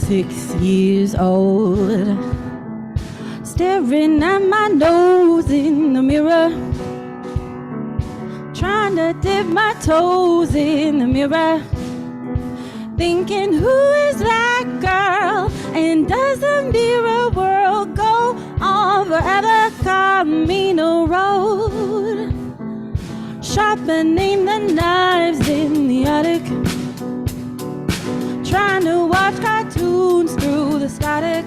6 years old, staring at my nose in the mirror, trying to dip my toes in the mirror, thinking, who is that girl? And does the mirror world go on forever? Camino Road, sharpening the knives in the attic, trying to watch cartoons through the static,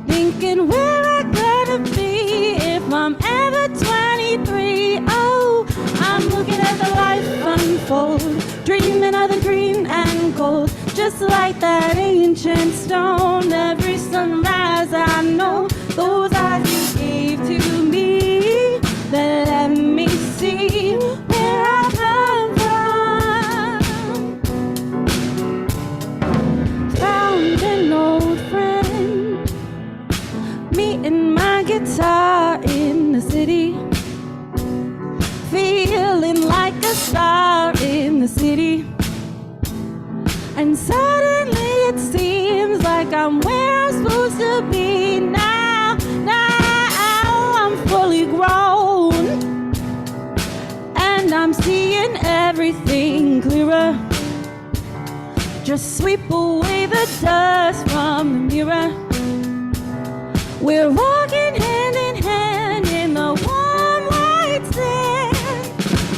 thinking, where I gonna be if I'm ever 23? Oh, I'm looking at the life unfold, dreaming of the green and gold, just like that ancient stone. Every sunrise I know those eyes you gave to me, that let me see where I come from. Found an old friend, meeting my guitar in the city, feeling like a star in the city, and suddenly it seems like I'm where I'm supposed to be now. Now I'm fully grown, and I'm seeing everything clearer. Just sweep away the dust from the mirror. We're walking hand in hand in the warm white sand.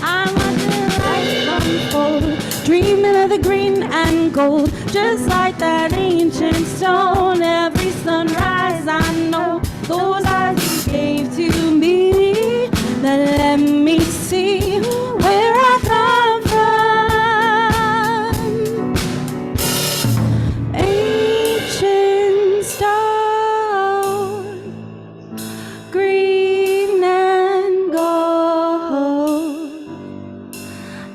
I'm watching life unfold, dreaming of the green and gold, just like that ancient stone. Every sunrise I know those eyes you gave to me, that let me see where I come from. Ancient stone, green and gold.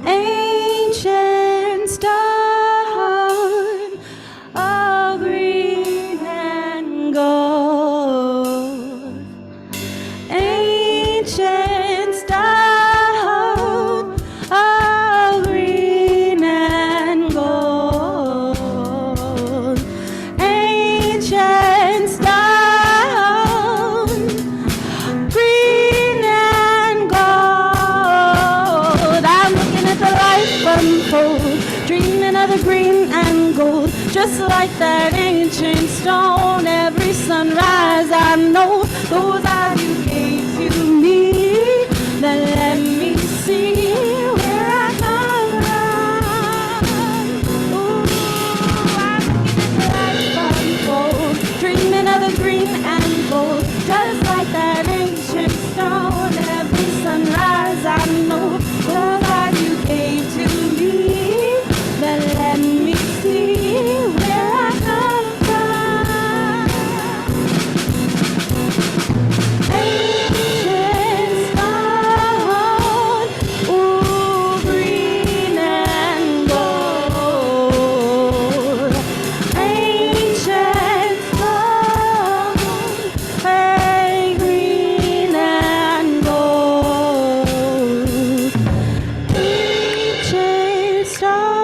Ancient stone, oh, green and gold. like that ancient stone. Every sunrise I know those eyes you gave to me, that let me see where I come from. Ooh, I'm life unfold, dreaming of the green and gold, just like that ancient stone. Every sunrise I know those eyes you gave to me, that let me see where I come from. Ancient stone, ooh, green and gold. Ancient stone, hey, green and gold. Ancient stone,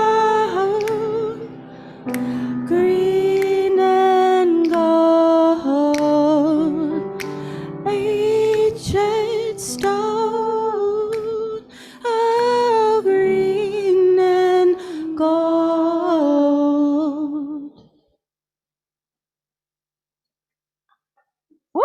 green and gold. Ancient stone, oh, green and gold. Woo!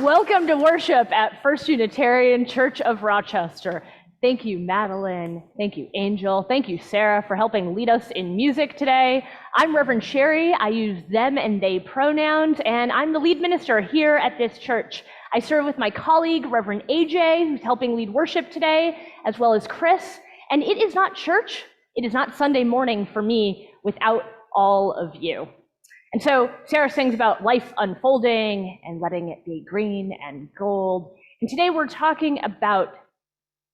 Welcome to worship at First Unitarian Church of Rochester. Thank you, Madeline. Thank you, Angel. Thank you, Sarah, for helping lead us in music today. I'm Reverend Sherry. I use them and they pronouns, and I'm the lead minister here at this church. I serve with my colleague, Reverend AJ, who's helping lead worship today, as well as Chris. And it is not church, it is not Sunday morning for me without all of you. And so Sarah sings about life unfolding and letting it be green and gold. And today we're talking about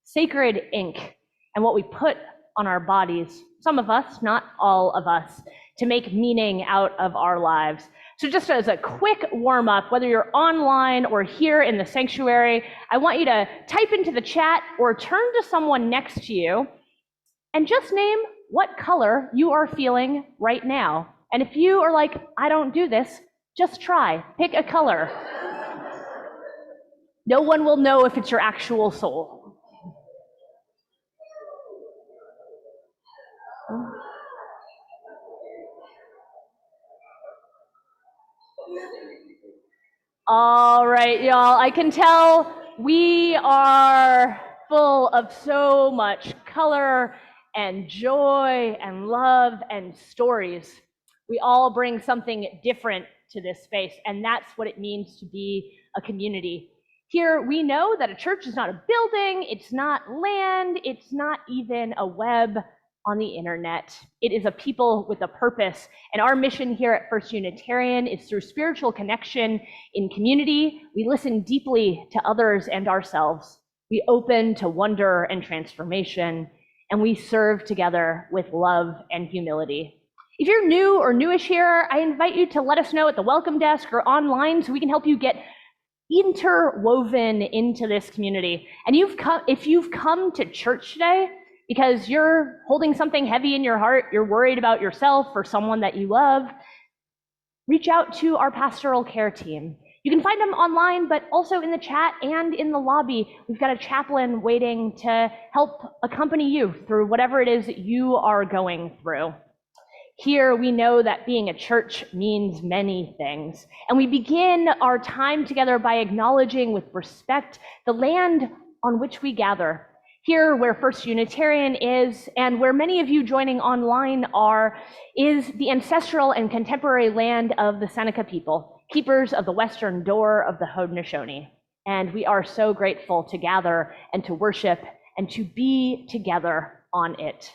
sacred ink and what we put on our bodies, some of us, not all of us, to make meaning out of our lives. So just as a quick warm up, whether you're online or here in the sanctuary, I want you to type into the chat or turn to someone next to you and just name what color you are feeling right now. And if you are like, I don't do this, just try, pick a color. No one will know if it's your actual soul. All right, y'all, I can tell we are full of so much color and joy and love and stories. We all bring something different to this space, and that's what it means to be a community. Here, we know that a church is not a building, it's not land, it's not even a web on the internet. It is a people with a purpose, and our mission here at First Unitarian is through spiritual connection in community. We listen deeply to others and ourselves. We open to wonder and transformation, and we serve together with love and humility. If you're new or newish here, I invite you to let us know at the welcome desk or online so we can help you get interwoven into this community. And if you've come to church today because you're holding something heavy in your heart, you're worried about yourself or someone that you love, reach out to our pastoral care team. You can find them online, but also in the chat and in the lobby. We've got a chaplain waiting to help accompany you through whatever it is that you are going through. Here, we know that being a church means many things, and we begin our time together by acknowledging with respect the land on which we gather. Here, where First Unitarian is, and where many of you joining online are, is the ancestral and contemporary land of the Seneca people, keepers of the western door of the Haudenosaunee. And we are so grateful to gather and to worship and to be together on it.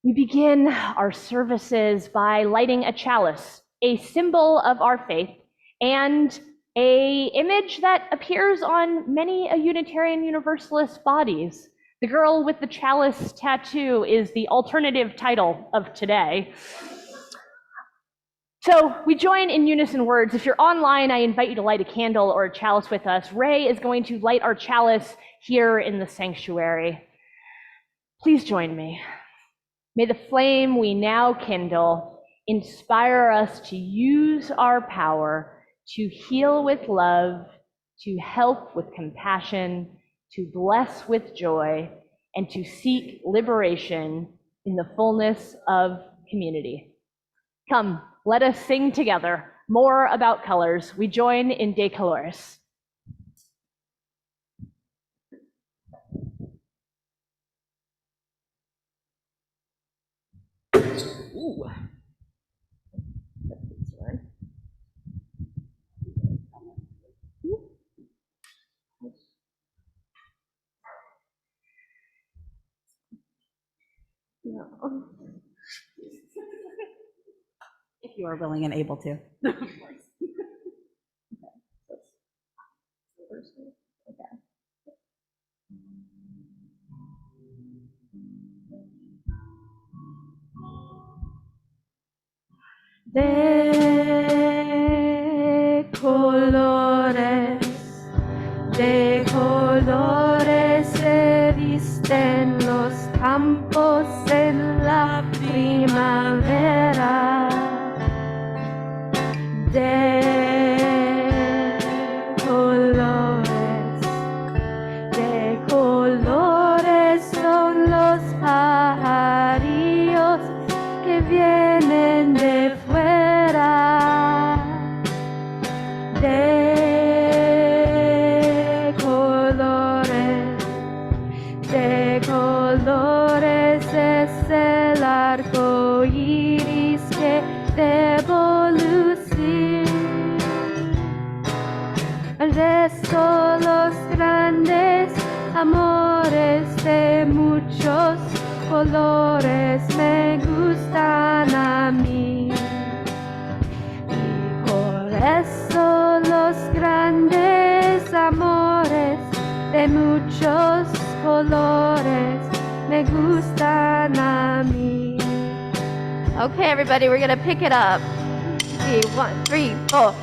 We begin our services by lighting a chalice, a symbol of our faith, and an image that appears on many a Unitarian Universalist bodies. The girl with the chalice tattoo is the alternative title of today. So we join in unison words. If you're online, I invite you to light a candle or a chalice with us. Ray is going to light our chalice here in the sanctuary. Please join me. May the flame we now kindle inspire us to use our power to heal with love, to help with compassion, to bless with joy, and to seek liberation in the fullness of community. Come, let us sing together more about colors. We join in De Colores. Ooh. If you are willing and able to. De colores se visten los campos en la primavera. De colores son los pajarillos que vienen de fuera. De colores es el arco iris que debo lucir. El resto los grandes amores de muchos colores me gustan a mí. Y por eso los grandes amores de muchos colores me gustan a mí. Okay, everybody, we're gonna pick it up. 1, 3, 4.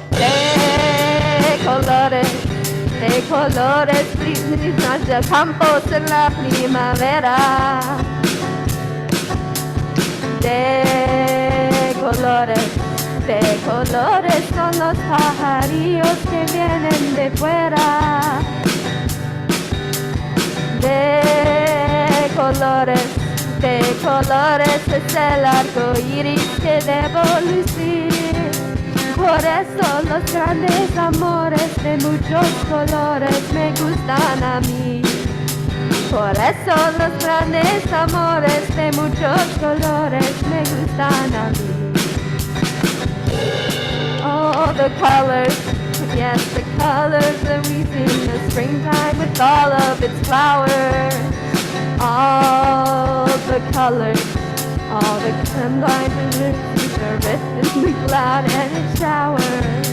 De colores, brillan de campos en la primavera. De colores son los pajarillos que vienen de fuera. De colores es el arco iris que debo lucir. Por eso los grandes amores de muchos colores me gustan a mí. Por eso los grandes amores de muchos colores me gustan a mí. Oh, the colors, yes, the colors that we see in the springtime with all of its flowers. All the colors, all the sunlight are written in the cloud and it showers.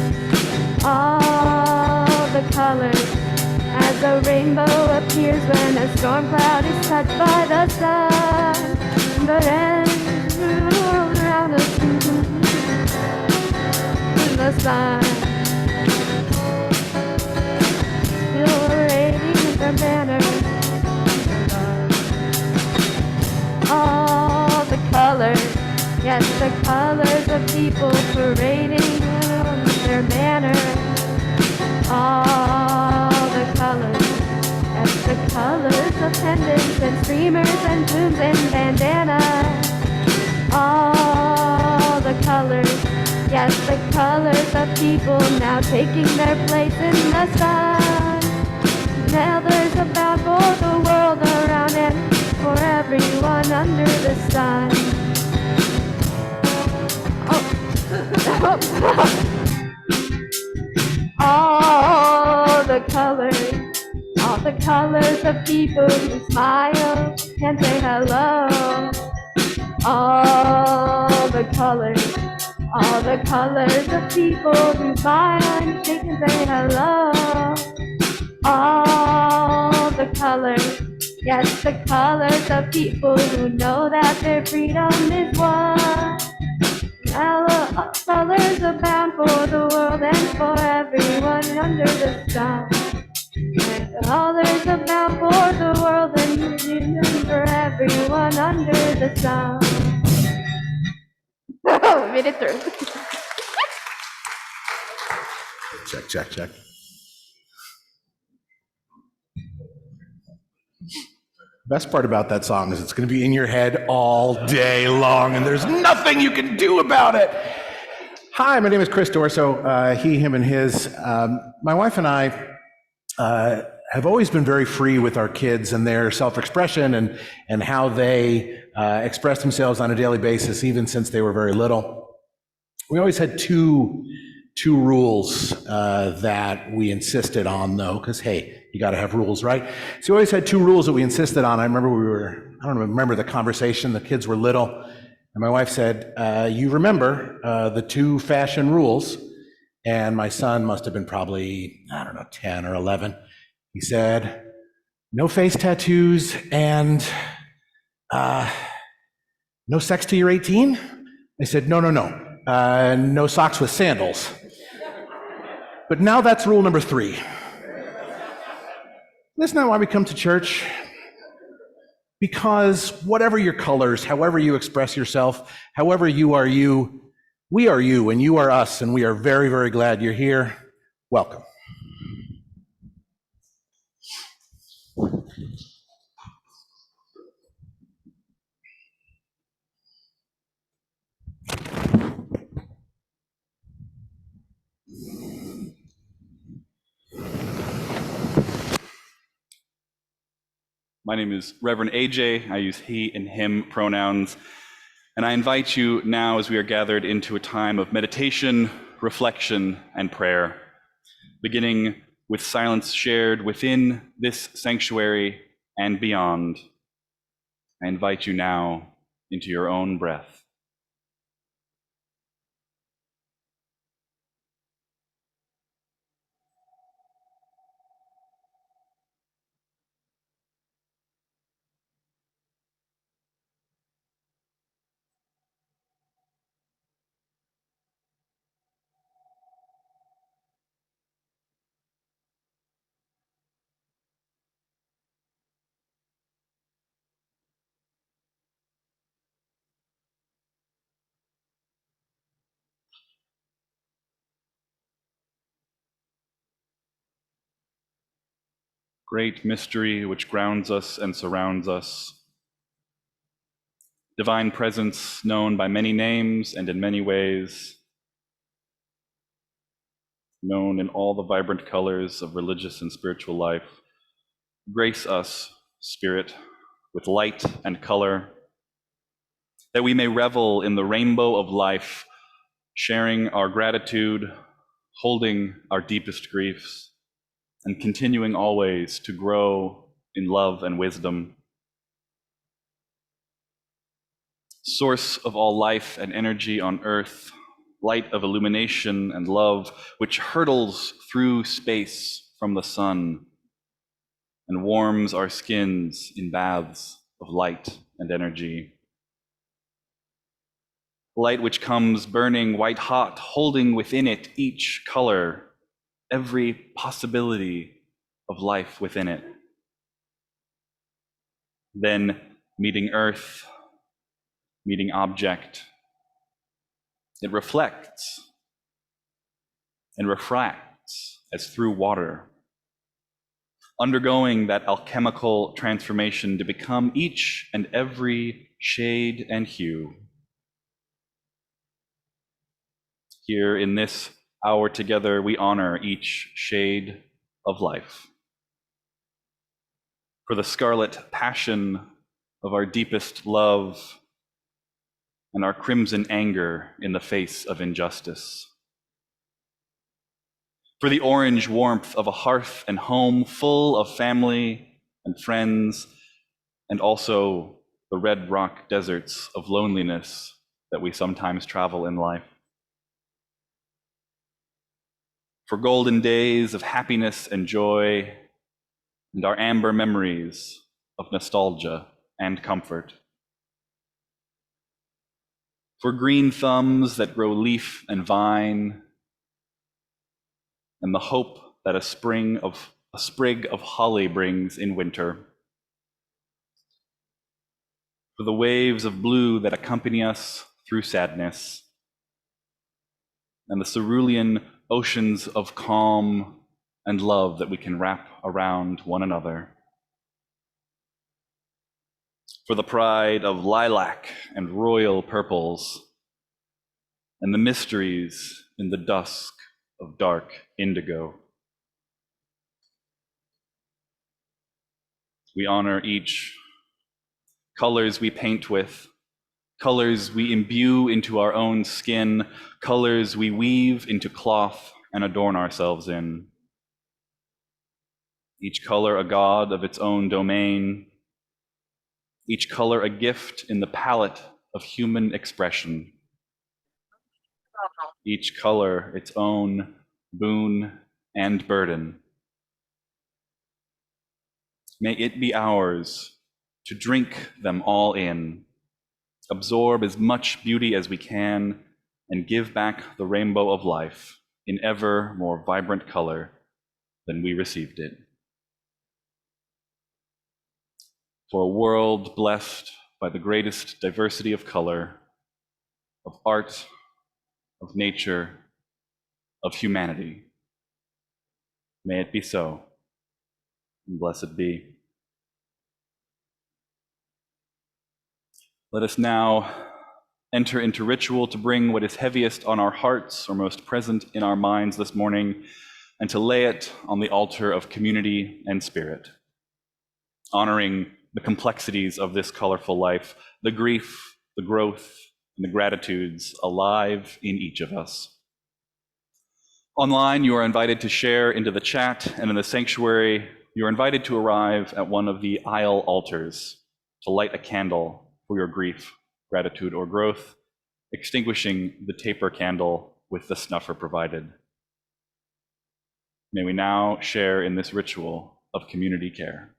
All the colors, as a rainbow appears when a storm cloud is touched by the sun. But as the world around us in the sun, you're radiant the banner. All the colors, yes, the colors of people parading on their banner. All the colors, yes, the colors of pendants and streamers and plumes and bandanas. All the colors, yes, the colors of people now taking their place in the sun. Now there's a bound for the world around and for everyone under the sun. All the colors of people who smile and say hello. All the colors of people who smile and shake and say hello. All the colors, yes, the colors of people who know that their freedom is won. Now the colors abound for the world and for everyone under the sun. And the colors abound for the world and for everyone under the sun. Oh, we made it through. Check. Best part about that song is it's going to be in your head all day long, and there's nothing you can do about it. Hi, my name is Chris Dorso, he, him, and his. My wife and I have always been very free with our kids and their self-expression and how they express themselves on a daily basis, even since they were very little. We always had two rules that we insisted on, though, because, hey, you got to have rules, right? So we always had two rules that we insisted on. I don't remember the conversation. The kids were little. And my wife said, you remember the two fashion rules? And my son must have been probably, 10 or 11. He said, no face tattoos and no sex till you're 18? I said, no. No socks with sandals. But now that's rule number 3. Isn't that why we come to church? Because whatever your colors, however you express yourself, however you are you, we are you and you are us, and we are very, very glad you're here. Welcome. My name is Reverend AJ. I use he and him pronouns. And I invite you now, as we are gathered, into a time of meditation, reflection, and prayer, beginning with silence shared within this sanctuary and beyond. I invite you now into your own breath. Great mystery which grounds us and surrounds us. Divine presence known by many names and in many ways, known in all the vibrant colors of religious and spiritual life. Grace us, Spirit, with light and color, that we may revel in the rainbow of life, sharing our gratitude, holding our deepest griefs, and continuing always to grow in love and wisdom. Source of all life and energy on earth, light of illumination and love, which hurtles through space from the sun and warms our skins in baths of light and energy. Light which comes burning white hot, holding within it each color, every possibility of life within it. Then meeting earth, meeting object, it reflects and refracts as through water, undergoing that alchemical transformation to become each and every shade and hue. Here in this hour together, we honor each shade of life. For the scarlet passion of our deepest love and our crimson anger in the face of injustice. For the orange warmth of a hearth and home full of family and friends, and also the red rock deserts of loneliness that we sometimes travel in life. For golden days of happiness and joy, and our amber memories of nostalgia and comfort. For green thumbs that grow leaf and vine, and the hope that a sprig of holly brings in winter. For the waves of blue that accompany us through sadness, and the cerulean oceans of calm and love that we can wrap around one another. for the pride of lilac and royal purples, and the mysteries in the dusk of dark indigo. We honor each colors we paint with, colors we imbue into our own skin, colors we weave into cloth and adorn ourselves in. Each color a god of its own domain, each color a gift in the palette of human expression. Each color its own boon and burden. May it be ours to drink them all in, absorb as much beauty as we can, and give back the rainbow of life in ever more vibrant color than we received it. For a world blessed by the greatest diversity of color, of art, of nature, of humanity. May it be so, and blessed be. Let us now enter into ritual to bring what is heaviest on our hearts or most present in our minds this morning, and to lay it on the altar of community and spirit, honoring the complexities of this colorful life, the grief, the growth, and the gratitudes alive in each of us. Online, you are invited to share into the chat, and in the sanctuary, you are invited to arrive at one of the aisle altars to light a candle for your grief, gratitude, or growth, extinguishing the taper candle with the snuffer provided. May we now share in this ritual of community care.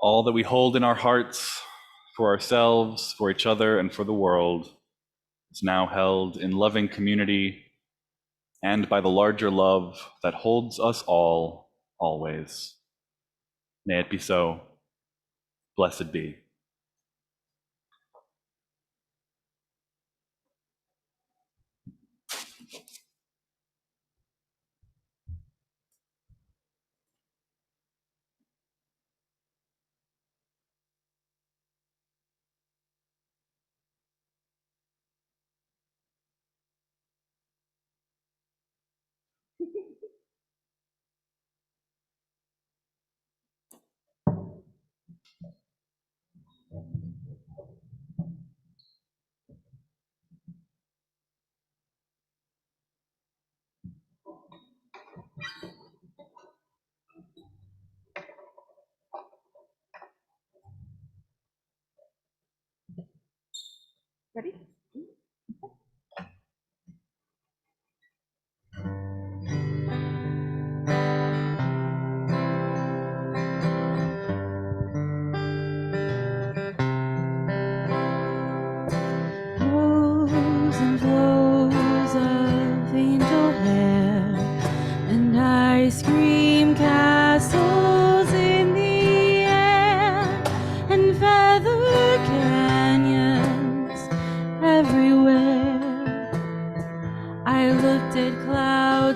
All that we hold in our hearts for ourselves, for each other, and for the world is now held in loving community and by the larger love that holds us all, always. May it be so. Blessed be.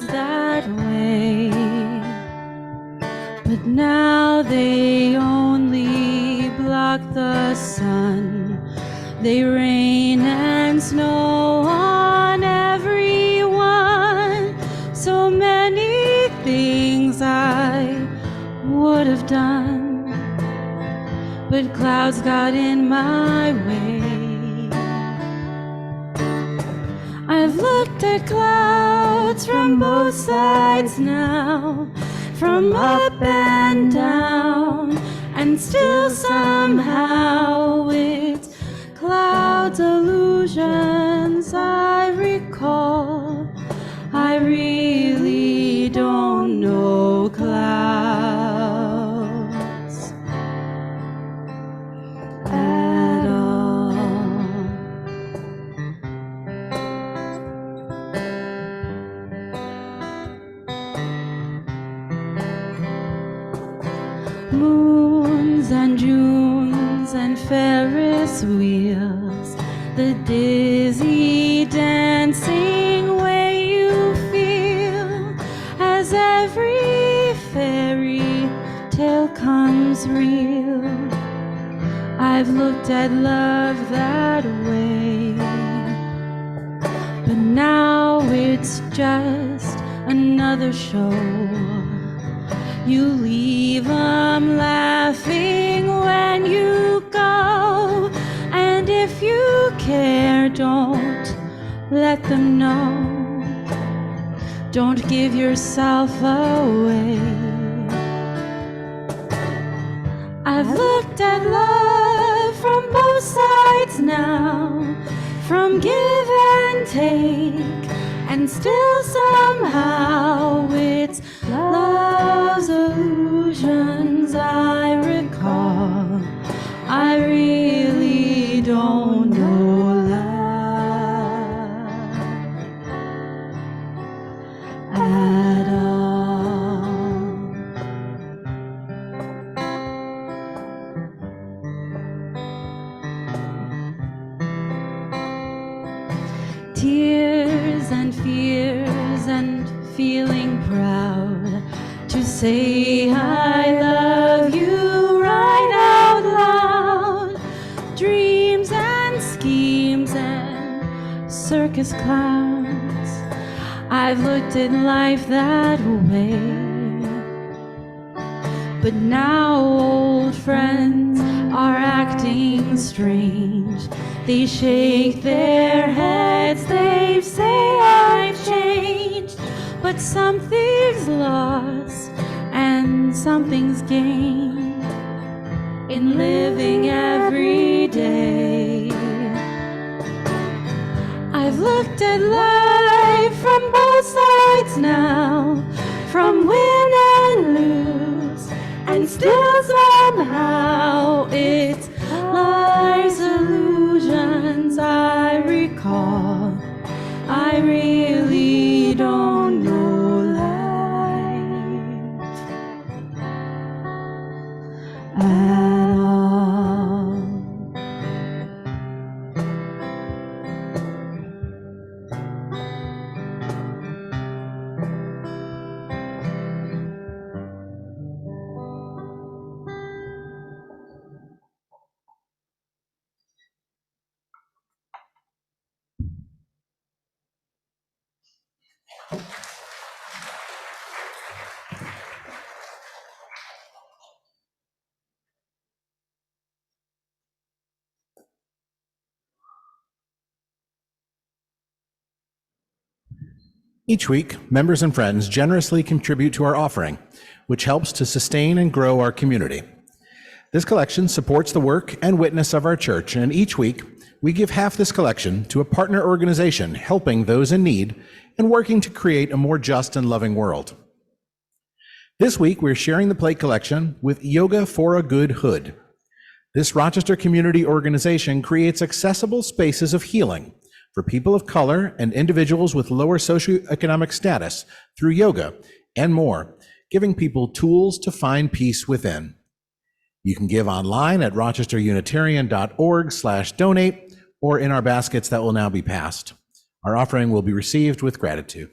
clouds that way, but now they only block the sun. They rain and snow on everyone. So many things I would have done, but clouds got in my way. I've looked at clouds from both sides now, from up and down, and still somehow it's clouds' illusions I recall. I really don't know clouds at all. Moons and Junes and Ferris wheels, the dizzy dancing way you feel as every fairy tale comes real. I've looked at love that way, but now it's just another show. You leave 'em laughing when you go, and if you care, don't let them know. Don't give yourself away. I've looked at love from both sides now, from give and take, and still somehow it's love's illusions I recall. I really don't know love at all. Tears and fears and feeling proud to say I love you right out loud. Dreams and schemes and circus clowns, I've looked at life that way. But now old friends are acting strange. They shake their heads, they say I've changed. But something's lost and something's gained in living every day. I've looked at life from both sides now, from win and lose, and still somehow it's life's illusions I recall. I really don't know life at all. Each week, members and friends generously contribute to our offering, which helps to sustain and grow our community. This collection supports the work and witness of our church, and each week, we give half this collection to a partner organization helping those in need and working to create a more just and loving world. This week, we're sharing the plate collection with Yoga for a Good Hood. This Rochester community organization creates accessible spaces of healing for people of color and individuals with lower socioeconomic status through yoga and more, giving people tools to find peace within. You can give online at rochesterunitarian.org/donate or in our baskets that will now be passed. Our offering will be received with gratitude.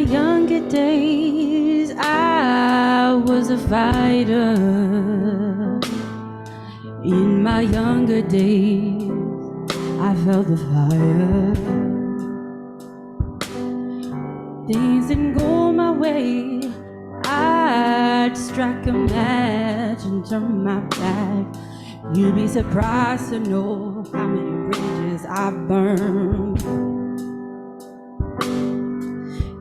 younger days, I was a fighter. In my younger days, I felt the fire. Things didn't go my way. I'd strike a match and turn my back. You'd be surprised to know how many bridges I've burned.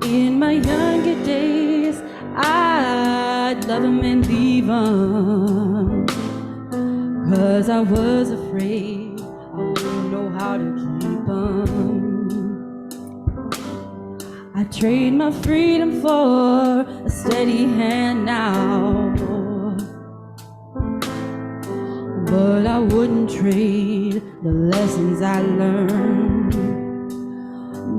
In my younger days, I'd love 'em and leave 'em, 'cause I was afraid I wouldn't know how to keep 'em. I trade my freedom for a steady hand now, but I wouldn't trade the lessons I learned.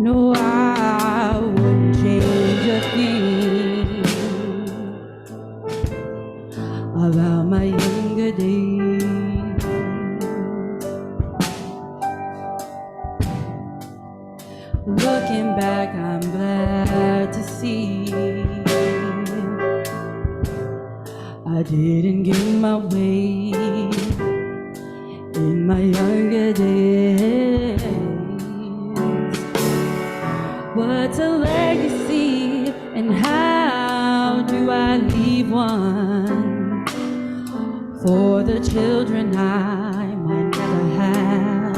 No, I wouldn't change a thing about my younger days. Looking back, I'm glad to see I didn't get my way in my younger days. What's a legacy, and how do I leave one for the children I might never have?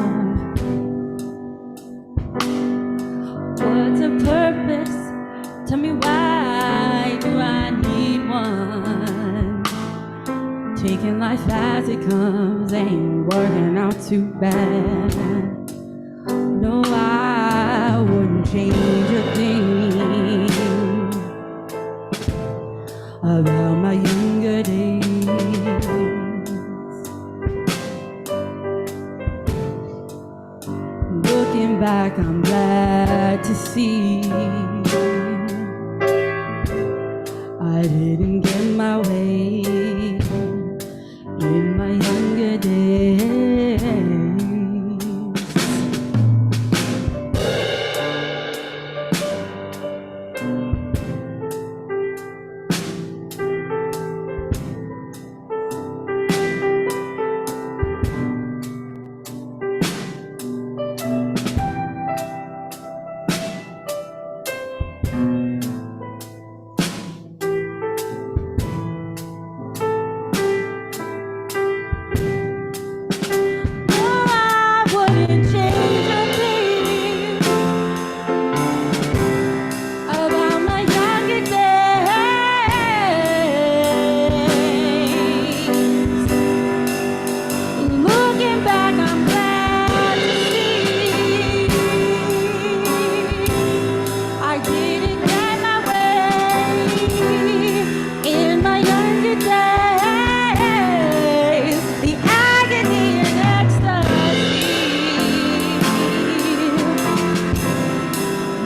What's a purpose? Tell me, why do I need one? Taking life as it comes ain't working out too bad. No, I wouldn't change a thing about my younger days. Looking back, I'm glad to see I didn't get my way in my younger days.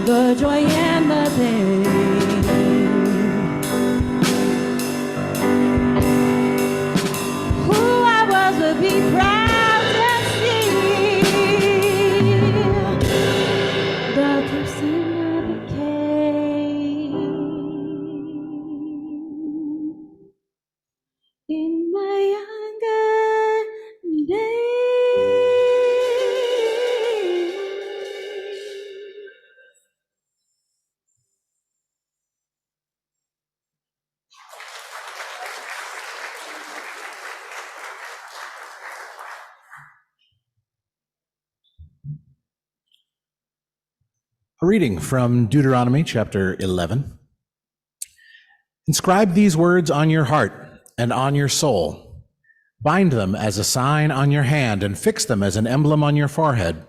The joy and the pain. Who I was would be proud to see. The person I became in my younger days. A reading from Deuteronomy chapter 11. Inscribe these words on your heart and on your soul. Bind them as a sign on your hand and fix them as an emblem on your forehead.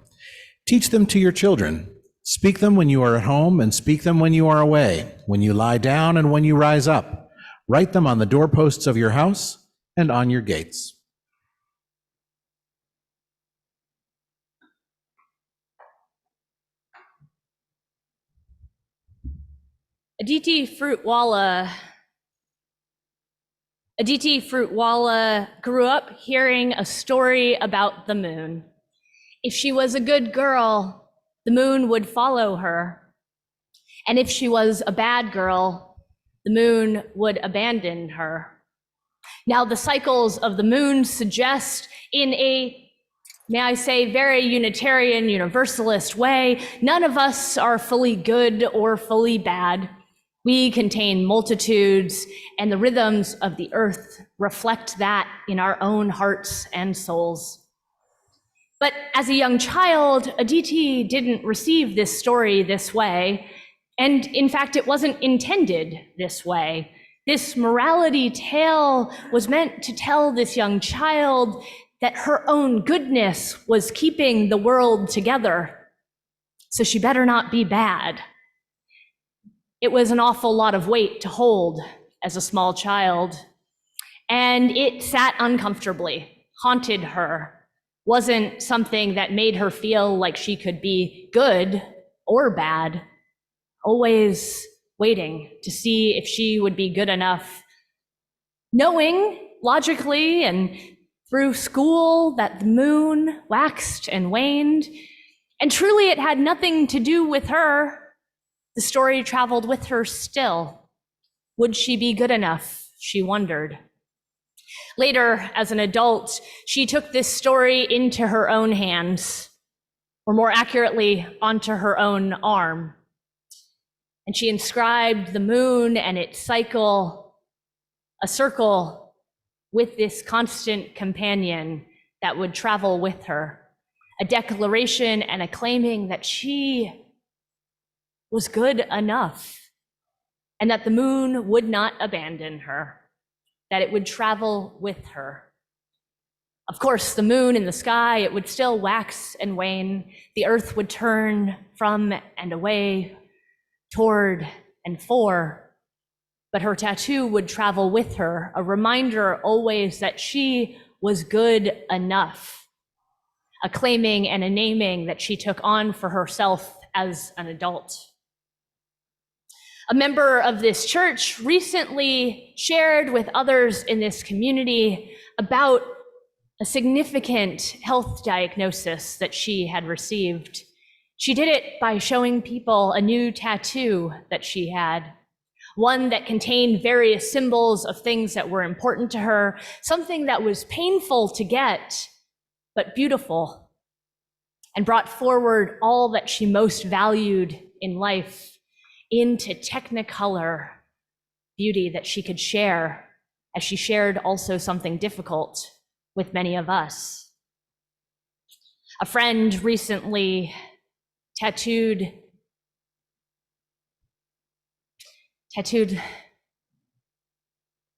Teach them to your children. Speak them when you are at home and speak them when you are away, when you lie down and when you rise up. Write them on the doorposts of your house and on your gates. Aditi Fruitwala grew up hearing a story about the moon. If she was a good girl, the moon would follow her. And if she was a bad girl, the moon would abandon her. Now, the cycles of the moon suggest, in a, may I say, very Unitarian, Universalist way, none of us are fully good or fully bad. We contain multitudes, and the rhythms of the earth reflect that in our own hearts and souls. But as a young child, Aditi didn't receive this story this way, and in fact, it wasn't intended this way. This morality tale was meant to tell this young child that her own goodness was keeping the world together, so she better not be bad. It was an awful lot of weight to hold as a small child, and it sat uncomfortably, haunted her, wasn't something that made her feel like she could be good or bad, always waiting to see if she would be good enough, knowing logically and through school that the moon waxed and waned, and truly it had nothing to do with her. The story traveled with her still. Would she be good enough? She wondered. Later, as an adult, she took this story into her own hands, or more accurately, onto her own arm. And she inscribed the moon and its cycle, a circle with this constant companion that would travel with her, a declaration and a claiming that she was good enough, and that the moon would not abandon her, that it would travel with her. Of course, the moon in the sky, it would still wax and wane. The earth would turn from and away, toward and for, but her tattoo would travel with her, a reminder always that she was good enough, a claiming and a naming that she took on for herself as an adult. A member of this church recently shared with others in this community about a significant health diagnosis that she had received. She did it by showing people a new tattoo that she had, one that contained various symbols of things that were important to her, something that was painful to get, but beautiful, and brought forward all that she most valued in life into technicolor beauty that she could share, as she shared also something difficult with many of us. A friend recently tattooed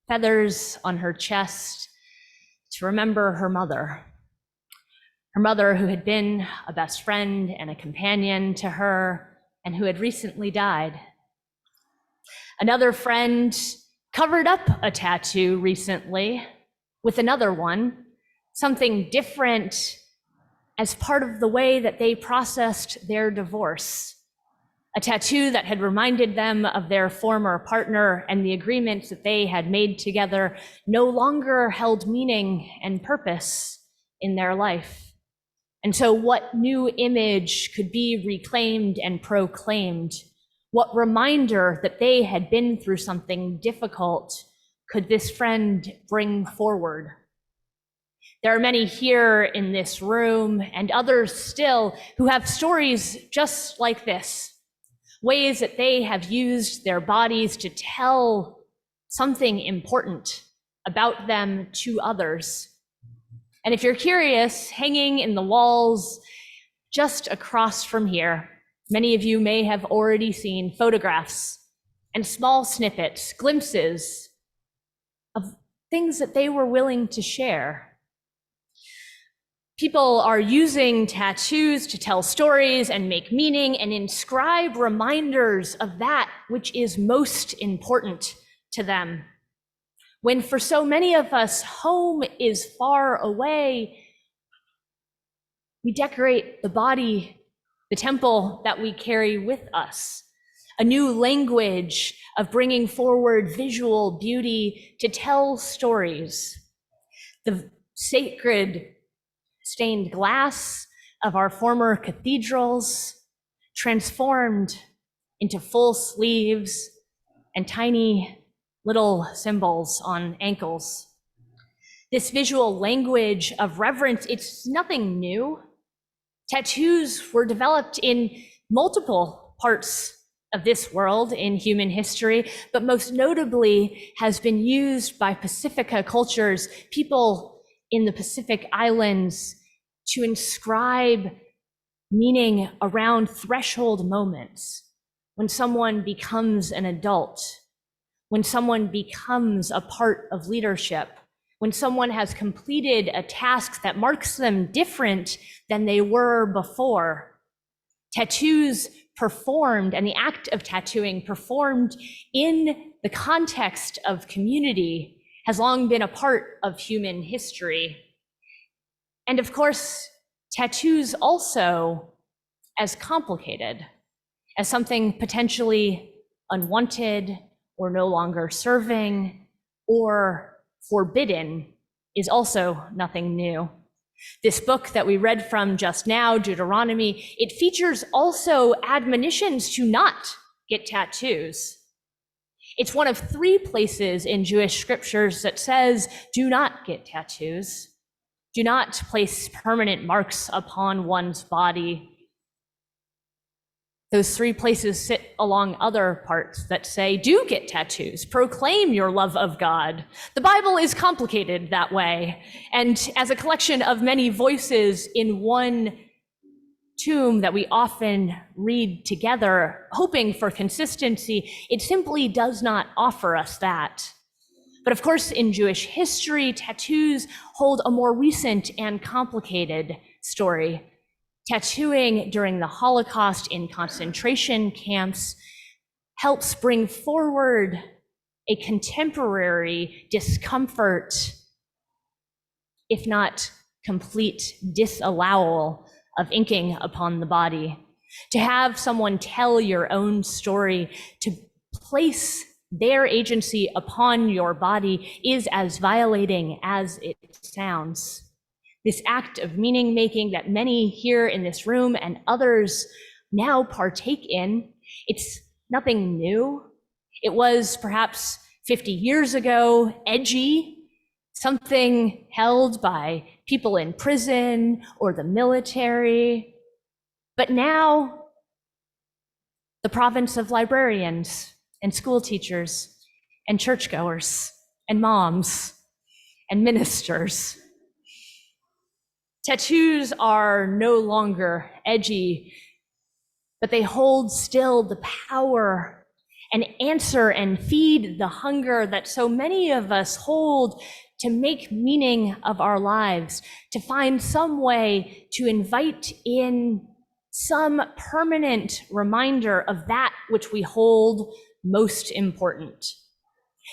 feathers on her chest to remember her mother who had been a best friend and a companion to her, and who had recently died. Another friend covered up a tattoo recently with another one, something different, as part of the way that they processed their divorce. A tattoo that had reminded them of their former partner, and the agreements that they had made together no longer held meaning and purpose in their life. And so what new image could be reclaimed and proclaimed? What reminder that they had been through something difficult could this friend bring forward? There are many here in this room, and others still, who have stories just like this, ways that they have used their bodies to tell something important about them to others. And if you're curious, hanging in the walls just across from here, many of you may have already seen photographs and small snippets, glimpses of things that they were willing to share. People are using tattoos to tell stories and make meaning and inscribe reminders of that which is most important to them. When for so many of us, home is far away, we decorate the body, the temple that we carry with us, a new language of bringing forward visual beauty to tell stories. The sacred stained glass of our former cathedrals transformed into full sleeves and tiny little symbols on ankles. This visual language of reverence, it's nothing new. Tattoos were developed in multiple parts of this world in human history, but most notably has been used by Pacifica cultures, people in the Pacific Islands, to inscribe meaning around threshold moments, when someone becomes an adult, when someone becomes a part of leadership, when someone has completed a task that marks them different than they were before. Tattoos performed, and the act of tattooing performed in the context of community, has long been a part of human history. And of course, tattoos also as complicated, as something potentially unwanted or no longer serving or forbidden, is also nothing new. This book that we read from just now, Deuteronomy, it features also admonitions to not get tattoos. It's one of 3 places in Jewish scriptures that says, do not get tattoos. Do not place permanent marks upon one's body. Those 3 places sit along other parts that say, do get tattoos, proclaim your love of God. The Bible is complicated that way. And as a collection of many voices in one tomb that we often read together, hoping for consistency, it simply does not offer us that. But of course, in Jewish history, tattoos hold a more recent and complicated story. Tattooing during the Holocaust in concentration camps helps bring forward a contemporary discomfort, if not complete disallowal of inking upon the body. To have someone tell your own story, to place their agency upon your body, is as violating as it sounds. This act of meaning making that many here in this room and others now partake in, it's nothing new. It was perhaps 50 years ago edgy, something held by people in prison or the military. But now, the province of librarians and school teachers and churchgoers and moms and ministers. Tattoos are no longer edgy, but they hold still the power and answer and feed the hunger that so many of us hold to make meaning of our lives, to find some way to invite in some permanent reminder of that which we hold most important.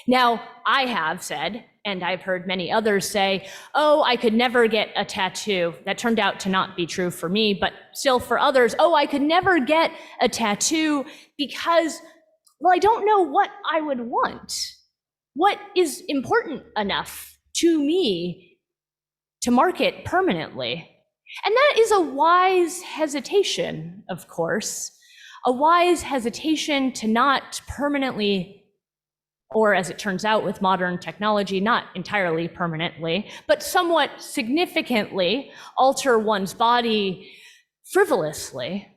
Now, I have said, and I've heard many others say, oh, I could never get a tattoo. That turned out to not be true for me, but still for others, oh, I could never get a tattoo because, well, I don't know what I would want. What is important enough to me to mark it permanently? And that is a wise hesitation, of course, a wise hesitation to not permanently, or as it turns out with modern technology, not entirely permanently, but somewhat significantly alter one's body frivolously.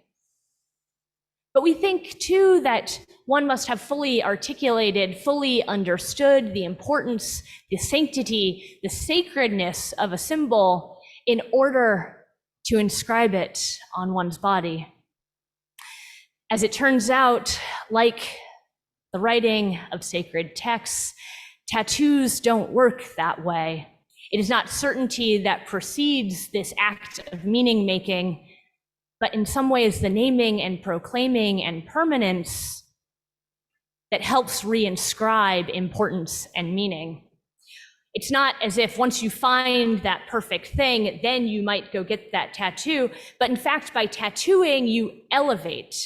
But we think too that one must have fully articulated, fully understood the importance, the sanctity, the sacredness of a symbol in order to inscribe it on one's body. As it turns out, like the writing of sacred texts, tattoos don't work that way. It is not certainty that precedes this act of meaning making, but in some ways the naming and proclaiming and permanence that helps reinscribe importance and meaning. It's not as if once you find that perfect thing, then you might go get that tattoo, but in fact, by tattooing, you elevate.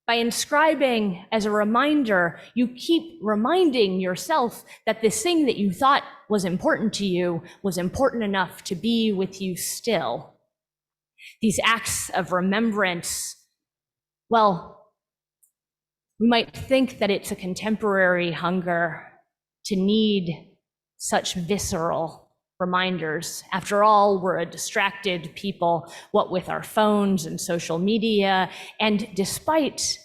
By inscribing as a reminder, you keep reminding yourself that this thing that you thought was important to you was important enough to be with you still. These acts of remembrance, well, We might think that it's a contemporary hunger to need such visceral reminders. After all, we're a distracted people, what with our phones and social media, and despite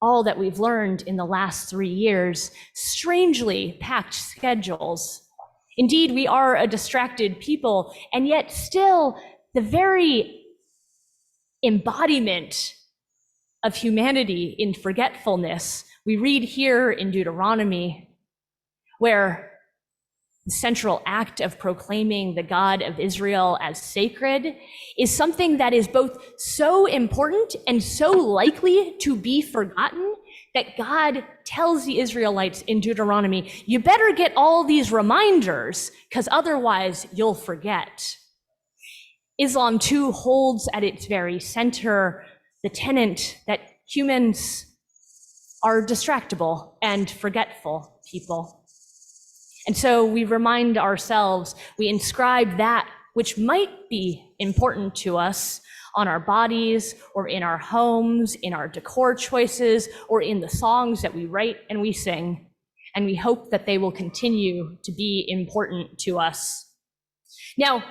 all that we've learned in the last 3 years, strangely packed schedules. Indeed, we are a distracted people, and yet still the very embodiment of humanity in forgetfulness we read here in Deuteronomy, where the central act of proclaiming the God of Israel as sacred is something that is both so important and so likely to be forgotten that God tells the Israelites in Deuteronomy, you better get all these reminders because otherwise you'll forget. Islam too holds at its very center the tenet that humans are distractible and forgetful people. And so we remind ourselves, we inscribe that which might be important to us on our bodies or in our homes, in our decor choices, or in the songs that we write and we sing. And we hope that they will continue to be important to us. Now,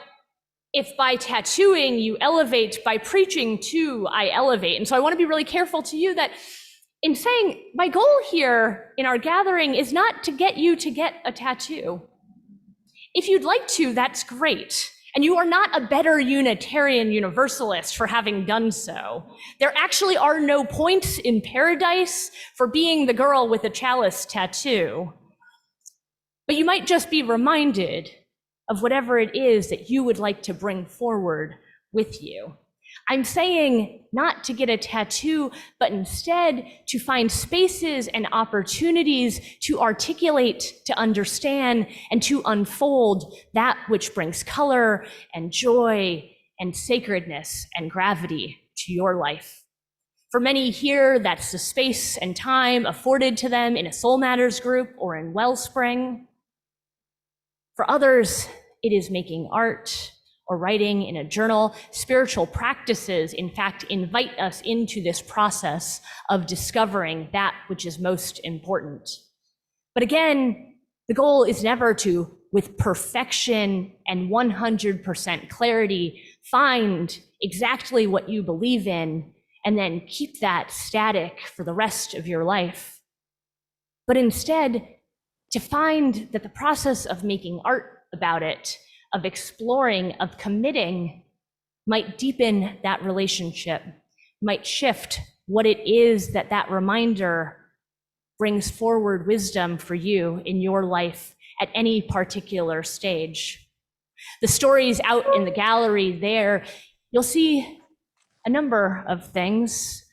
if by tattooing you elevate, by preaching too, I elevate. And so I want to be really careful to you that in saying my goal here in our gathering is not to get you to get a tattoo. If you'd like to, that's great. And you are not a better Unitarian Universalist for having done so. There actually are no points in paradise for being the girl with a chalice tattoo. But you might just be reminded of whatever it is that you would like to bring forward with you. I'm saying not to get a tattoo, but instead to find spaces and opportunities to articulate, to understand, and to unfold that which brings color and joy and sacredness and gravity to your life. For many here, that's the space and time afforded to them in a Soul Matters group or in Wellspring. For others, it is making art or writing in a journal. Spiritual practices, in fact, invite us into this process of discovering that which is most important. But again, the goal is never to, with perfection and 100% clarity, find exactly what you believe in and then keep that static for the rest of your life. But instead, to find that the process of making art about it, of exploring, of committing, might deepen that relationship, might shift what it is that that reminder brings forward wisdom for you in your life at any particular stage. The stories out in the gallery there, you'll see a number of things.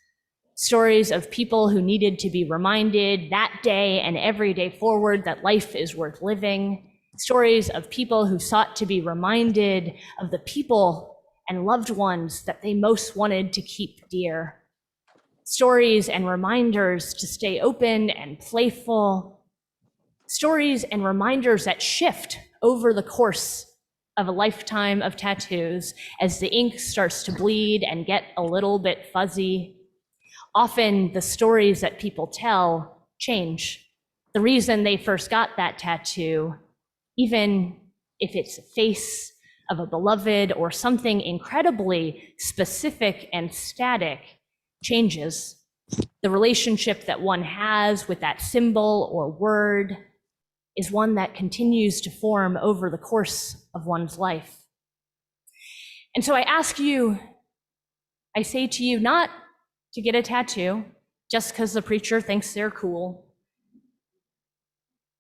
Stories of people who needed to be reminded that day and every day forward that life is worth living. Stories of people who sought to be reminded of the people and loved ones that they most wanted to keep dear. Stories and reminders to stay open and playful. Stories and reminders that shift over the course of a lifetime of tattoos as the ink starts to bleed and get a little bit fuzzy. Often the stories that people tell change. The reason they first got that tattoo, even if it's a face of a beloved or something incredibly specific and static, changes. The relationship that one has with that symbol or word is one that continues to form over the course of one's life. And so I ask you, I say to you, not to get a tattoo just because the preacher thinks they're cool,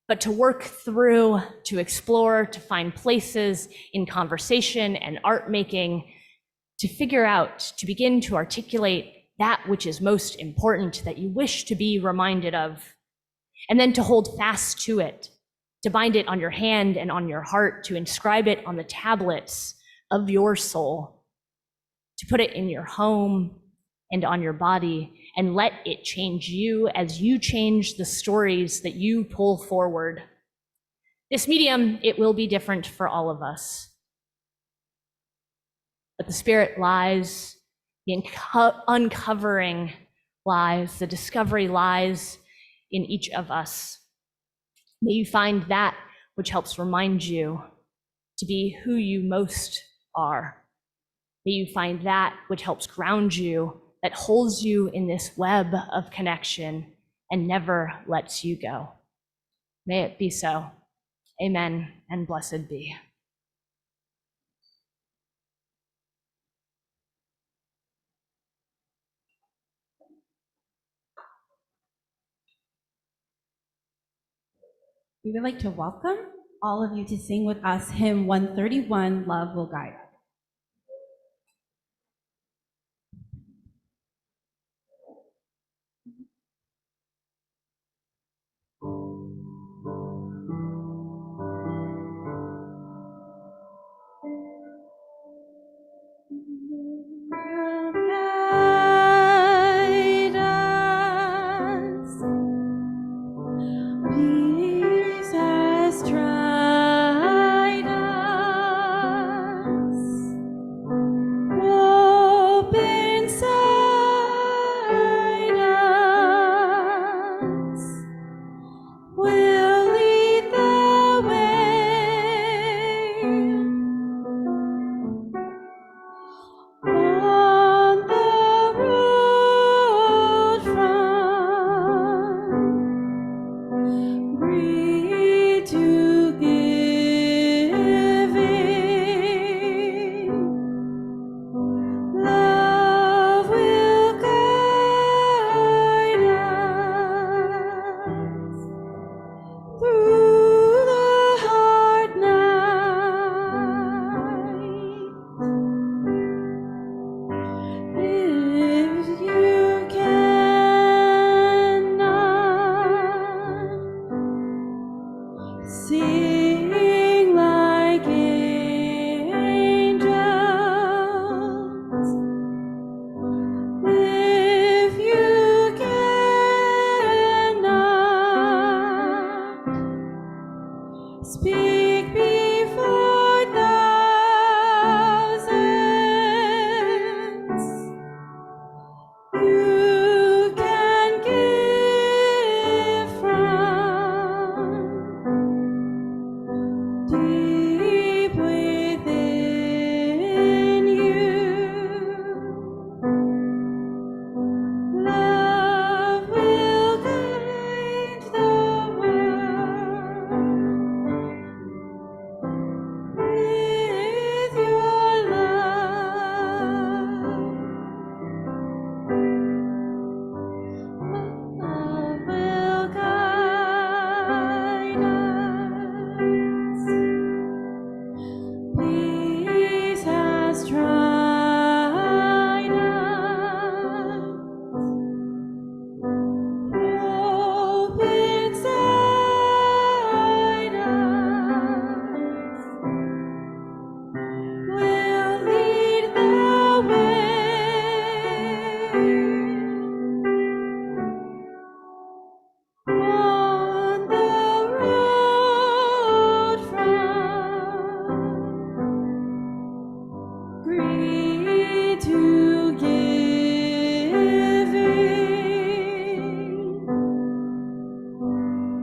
but to work through, to explore, to find places in conversation and art making, to figure out, to begin to articulate that which is most important that you wish to be reminded of, and then to hold fast to it, to bind it on your hand and on your heart, to inscribe it on the tablets of your soul, to put it in your home and on your body, and let it change you as you change the stories that you pull forward. This medium, it will be different for all of us. But the Spirit lies, the uncovering lies. The discovery lies in each of us. May you find that which helps remind you to be who you most are. May you find that which helps ground you, that holds you in this web of connection and never lets you go. May it be so. Amen, and blessed be. We would like to welcome all of you to sing with us hymn 131, Love Will Guide Us. Guide us. Peace has tried us. Hope inside us will lead the way. On the road from greed to giving, love will guide us through the hard night. If you cannot sing like angels, if you cannot speak before thousands, you can give from deep within you. Love will guide the world with your love. Love will guide us. Peace has tried us. Hope inside us will lead the way. On the road from greed to giving,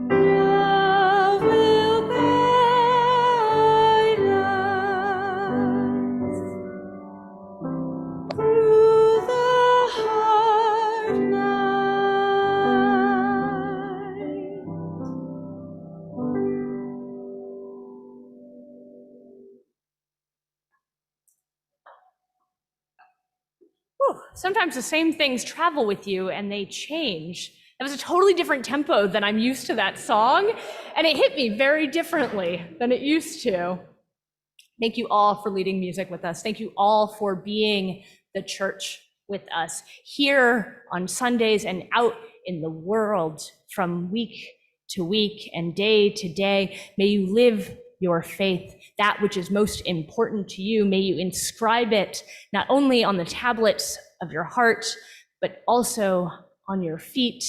love will guide us through the hard night. Whew. Sometimes the same things travel with you and they change. That was a totally different tempo than I'm used to that song, and it hit me very differently than it used to. Thank you all for leading music with us. Thank you all for being the church with us here on Sundays and out in the world from week to week and day to day. May you live your faith, that which is most important to you. May you inscribe it not only on the tablets of your heart, but also on your feet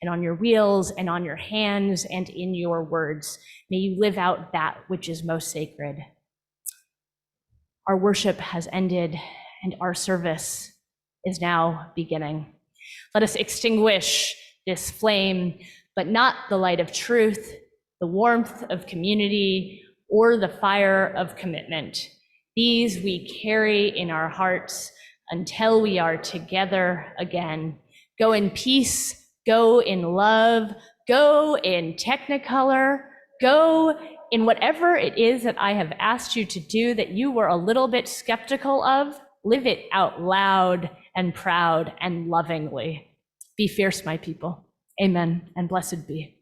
and on your wheels and on your hands and in your words. May you live out that which is most sacred. Our worship has ended and our service is now beginning. Let us extinguish this flame, but not the light of truth, the warmth of community, or the fire of commitment. These we carry in our hearts until we are together again. Go in peace, go in love, go in Technicolor, go in whatever it is that I have asked you to do that you were a little bit skeptical of. Live it out loud and proud and lovingly. Be fierce, my people. Amen and blessed be.